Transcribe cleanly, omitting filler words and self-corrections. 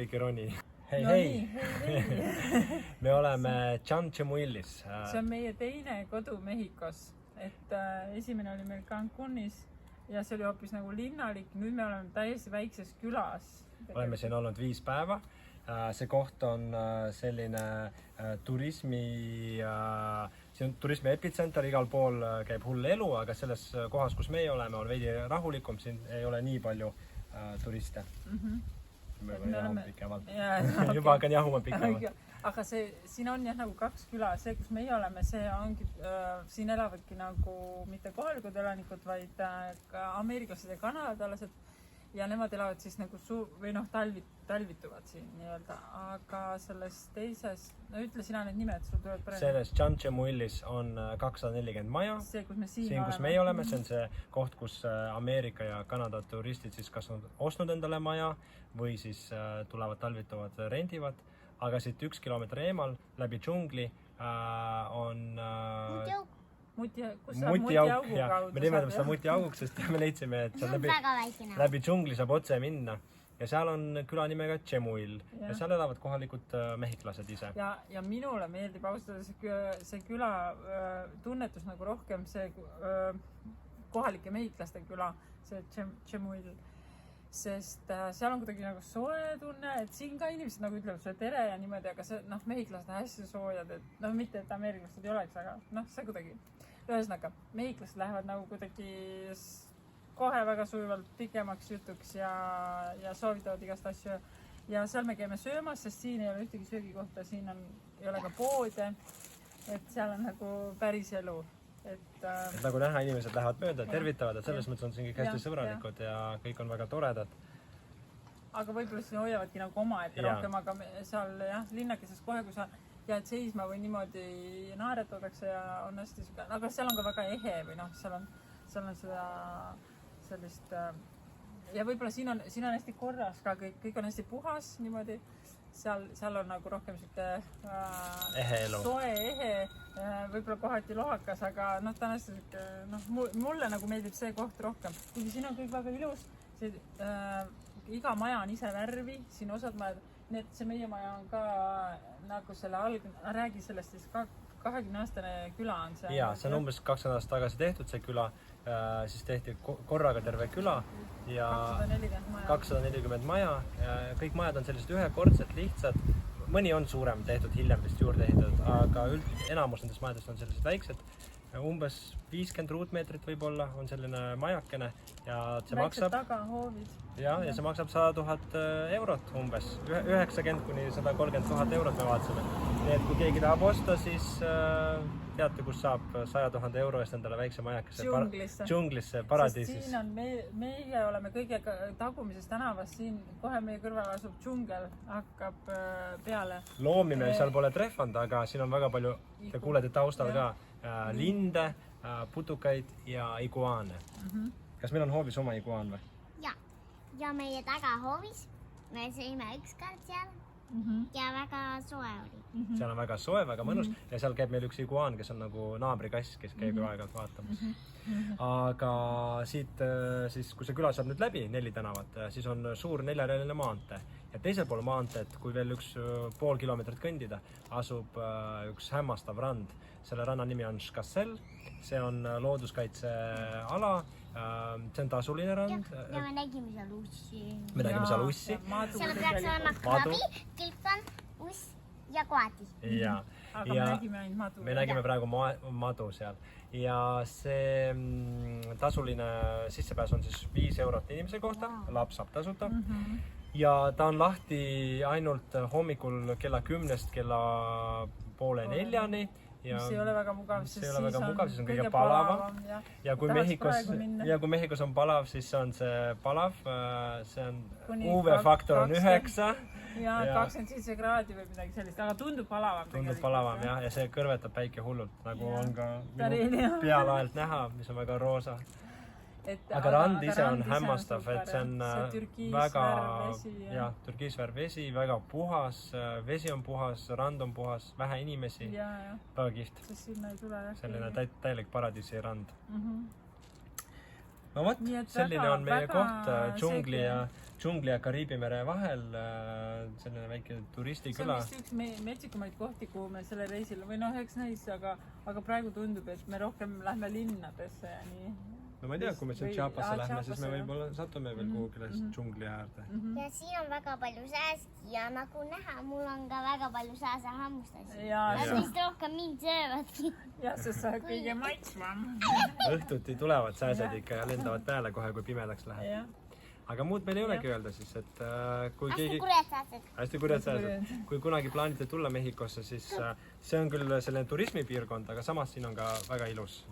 Kõik ironi. Hei, No hei! hei. Me oleme Chanchemuilis. See on meie teine kodu Mehhikos. Et esimene oli meil Cancunis ja see oli hoopis nagu linnalik. Nüüd me oleme täiesti väikses külas. Oleme siin olnud 5 päeva. See koht on selline turismi epitsenter, igal pool käib hull elu, aga selles kohas, kus meie oleme, on veidi rahulikum, siin ei ole nii palju turiste. Me jahuma pikemalt. Juba hakkan jahuma pikemalt. Aga siin on jah nagu 2 küla. See, kus meie oleme, see ongi, siin elavadki nagu mitte kohalikud elanikud, vaid ameeriklased ja kanadalased. Ja nemad elavad siis nagu talvituvad siin nii-öelda. Aga selles teises, no ütle sina need nimed, sul tuleb praegu. Selles Chanchemuilis on 240 maja. See, kus me kus meie oleme, see on see koht, kus Ameerika ja Kanada turistid siis kas on ostnud endale maja või siis tulevad talvituvad, rendivad. Aga siit 1 kilomeetri eemal läbi džungli on mutiauk. Me nimedame seda mutiauguks, sest me leidsime, et läbi džungli saab otse minna. Ja seal on küla nimega Chemuil. Ja seal elavad kohalikud mehhiklased ise. Ja minule meeldib austada see küla tunnetus nagu rohkem see kohalike mehhiklaste küla, see Chemuil. Sest seal on kuidagi nagu soe tunne, et siin ka inimesed nagu ütlevad sulle tere ja niimoodi, aga see, mehhiklased on hästi soojad, et mitte, et ameeriklased ei oleks, aga see kuidagi. Ühesõnaga, mehhiklased lähevad nagu kuidagi kohe väga sujuvalt pikemaks jutuks ja soovitavad igast asju. Ja seal me käime söömas, sest siin ei ole ühtegi söögikohta, siin ei ole ka poode, et seal on nagu päris elu. Et nagu näha, inimesed lähevad mööda, tervitavad, et selles mõttes on siin kõik hästi sõbralikud ja kõik on väga toredad. Aga võib-olla siin hoiavadki nagu omaette rohkem, aga seal linnakeses kohe, kui sa jääd seisma või niimoodi naeretatakse ja on hästi süga. Aga seal on ka väga ehe või seal on seda sellist ja võib-olla siin on hästi korras ka kõik on hästi puhas niimoodi. Seal on nagu rohkem soe ehe, võib-olla kohati lohakas, aga ta on hästi mulle nagu meeldib see koht rohkem. Kuigi siin on kõik väga ilus, iga maja on ise värvi, siin osad majad, see meie maja on ka nagu selle räägi sellest siis 20-aastane küla on see. Jaa, see on umbes 20 aastat tagasi tehtud see küla, siis tehti korraga terve küla ja 240 maja. Kõik majad on sellised ühekordsed, lihtsad. Mõni on suurem tehtud, hiljem vist juurde ehitatud, aga enamus nendest majadest on sellised väiksed. Umbes 50 ruutmeetrit võib-olla on selline majakene ja see maksab tagahoovid. Ja see maksab 100 000 eurot umbes. 90 kuni 130 000 eurot me vaatasime. Nii et kui keegi tahab osta, siis teate, kus saab 100 000 euro eest endale väikse majakese džunglisse, paradiisis. Siin on, meie oleme kõige tagumises tänavas, siin kohe meie kõrval asub džungel, hakkab peale. Loomi me seal pole trehvanud, aga siin on väga palju, te kuulete taustal ka, linde, putukaid ja iguaane. Kas meil on hoovis oma iguaan või? Ja meie tagahoovis me sõime ükskord seal ja väga soe oli. Seal on väga soe, väga mõnus ja seal käib meil üks iguaan, kes on nagu naabrikass, kes käib aeg-ajalt vaatamas. Aga siit, siis, kui see küla saab nüüd läbi 4 tänavat, siis on suur 4-realine maantee. Ja teisel pool maanteed, kui veel 1,5 kilomeetrit kõndida, asub üks hämmastav rand. Selle ranna nimi on Škassel, see on looduskaitseala, see on tasuline rand. Ja me nägime seal ussi. Me nägime seal ussi. Seal peaks olema krabi, kilpan, uss ja koati. Aga me nägime ainult madu. Me nägime praegu madu seal. Ja see tasuline sissepääs on siis 5 eurot inimese kohta, laps saab tasuta. Ja ta on lahti ainult hommikul kella 10-st kella 3:30. Mis ei ole väga mugav, siis on kõige palavam. Ja kui Mehhikos on palav, siis on see palav. See on UV-faktor on 9. Ja 27 kraadi või midagi sellist, aga tundub palavam. Tundub palavam, jah. Ja see kõrvetab päike hullult, nagu on ka minu pealaelt näha, mis on väga roosa. Aga rand ise on hämmastav, et see on väga türkiisvärv vesi, väga puhas, vesi on puhas, rand on puhas, vähe inimesi, väga kihvt. Selline täielik paradiisi rand. no vot, Nii et selline väga- on meie väga koht džungli selge. ja Kariibi mere vahel. Selline väike see on turistiküla. vist üks metsikumaid kohti, kuhu me sellel reisil või noh, eks näis, aga praegu tundub, et me rohkem lähme linnadesse ja nii. No ma ei tea, kui me siin Või- Chiapasse lähme, siis me Chiapasse, võib-olla satume veel kuhugile džungli äärde. ja siin on väga palju sääski ja nagu näha, mul on ka väga palju sääsehammustasid. ja Nad vist rohkem mind söövadki. sest sa oled kõige maitsvam. Õhtuti tulevad sääsed ikka ja lendavad peale kohe, kui pimedaks läheb. jah. aga muud meil ei olegi öelda siis, et kui hästi keegi... kurjad sääsed. hästi kurjad Hästi sääsed. kurjad. Kui kunagi plaanite tulla Mehhikosse, siis see on küll selline turismipiirkond, aga samas siin on ka väga ilus.